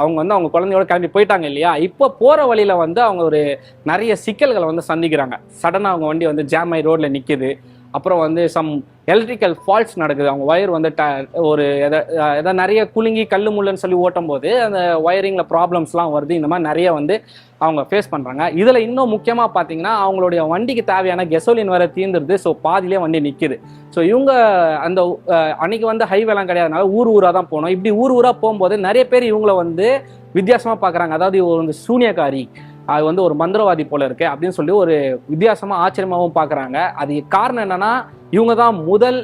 அவங்க வந்து அவங்க குழந்தையோட கிளம்பி போயிட்டாங்க இல்லையா, இப்போ போற வழியில வந்து அவங்க ஒரு நிறைய சிக்கல்களை வந்து சந்திக்கிறாங்க. சடனா அவங்க வண்டி வந்து ஜாம் ஆகி ரோட்ல நிக்குது. அப்புறம் வந்து சம் எலக்ட்ரிக்கல் ஃபால்ட்ஸ் நடக்குது. அவங்க ஒயர் வந்து ஒரு எதாவது நிறைய குலுங்கி கல்லு முள்ளுன்னு சொல்லி ஓட்டும் போது அந்த ஒயரிங்ல ப்ராப்ளம்ஸ்லாம் வருது. இந்த மாதிரி நிறைய வந்து அவங்க ஃபேஸ் பண்றாங்க. இதுல இன்னும் முக்கியமா பாத்தீங்கன்னா அவங்களுடைய வண்டிக்கு தேவையான கெசோலின் வேற தீர்ந்துருது. ஸோ பாதியிலே வண்டி நிக்குது. ஸோ இவங்க அந்த அன்னைக்கு வந்து ஹைவேலாம் கிடையாதுனால ஊர் ஊரா தான் போனோம். இப்படி ஊர் ஊரா போகும்போது நிறைய பேர் இவங்களை வந்து வித்தியாசமா பாக்குறாங்க. அதாவது ஒரு சூனியக்காரி, அது வந்து ஒரு மந்திரவாதி போல இருக்கு அப்படின்னு சொல்லி ஒரு வித்தியாசமா ஆச்சரியமாகவும் பாக்குறாங்க. அது காரணம் என்னன்னா, இவங்க தான் முதல்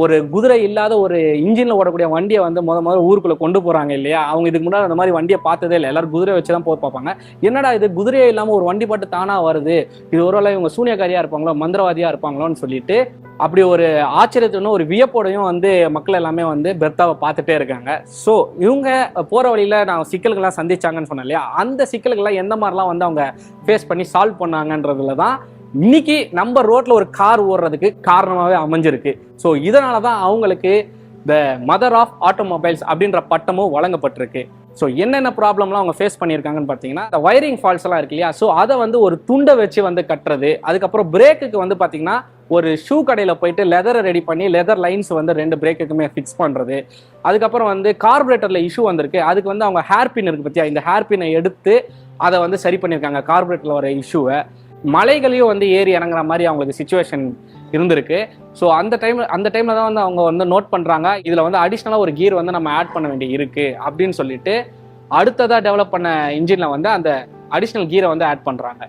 ஒரு குதிரை இல்லாத ஒரு இன்ஜின்ல ஓடக்கூடிய வண்டியை வந்து முதல்ல ஊருக்குள்ள கொண்டு போறாங்க இல்லையா. அவங்க இதுக்கு முன்னாடி அந்த மாதிரி வண்டியை பார்த்ததே இல்லை. எல்லாரும் குதிரை வச்சுதான் போய் பார்ப்பாங்க. என்னடா இது குதிரையே இல்லாம ஒரு வண்டி பாட்டு தானா வருது, இது ஒருவேளை இவங்க சூனியக்காரியா இருப்பாங்களோ மந்திரவாதியா இருப்பாங்களோன்னு சொல்லிட்டு அப்படி ஒரு ஆச்சரியத்துடன் ஒரு வியப்போடையும் வந்து மக்கள் எல்லாமே வந்து பெர்த்தாவை பார்த்துட்டே இருக்காங்க. ஸோ இவங்க போற வழியில நான் சிக்கல்கள்லாம் சந்திச்சாங்கன்னு சொன்னேன் இல்லையா, அந்த சிக்கல்கள்லாம் எந்த மாதிரிலாம் வந்து அவங்க ஃபேஸ் பண்ணி சால்வ் பண்ணாங்கன்றதுல தான் இன்னைக்கு நம்ம ரோட்ல ஒரு கார் ஓடுறதுக்கு காரணமாவே அமைஞ்சிருக்கு. ஸோ இதனாலதான் அவங்களுக்கு த மதர் ஆஃப் ஆட்டோமொபைல்ஸ் அப்படின்ற பட்டமும் வழங்கப்பட்டிருக்கு. ஸோ என்னென்ன ப்ராப்ளம்லாம் அவங்க ஃபேஸ் பண்ணியிருக்காங்கன்னு பார்த்தீங்கன்னா, இந்த வயரிங் ஃபால்ட்ஸ் எல்லாம் இருக்கு இல்லையா, ஸோ அதை வந்து ஒரு துண்டை வச்சு வந்து கட்டுறது. அதுக்கப்புறம் பிரேக்குக்கு வந்து பார்த்தீங்கன்னா ஒரு ஷூ கடையில் போயிட்டு லெதரை ரெடி பண்ணி லெதர் லைன்ஸ் வந்து 2 பிரேக்குக்குமே ஃபிக்ஸ் பண்ணுறது. அதுக்கப்புறம் வந்து கார்பரேட்டரில் இஷ்யூ வந்திருக்கு. அதுக்கு வந்து அவங்க ஹேர்பின் இருக்கு பற்றியா, இந்த ஹேர்பினை எடுத்து அதை வந்து சரி பண்ணியிருக்காங்க கார்பரேட்டரில் வர இஷ்யூவை. மலைகளையும் வந்து ஏறி இறங்குற மாதிரி அவங்களுக்கு சிச்சுவேஷன் இருந்திருக்கு. ஸோ அந்த டைம்ல தான் வந்து அவங்க வந்து நோட் பண்றாங்க, இதுல வந்து அடிஷ்னலா ஒரு கியர் வந்து நம்ம ஆட் பண்ண வேண்டி இருக்கு அப்படின்னு சொல்லிட்டு அடுத்ததா டெவலப் பண்ண இன்ஜின்ல வந்து அந்த அடிஷ்னல் கியரை வந்து ஆட் பண்றாங்க.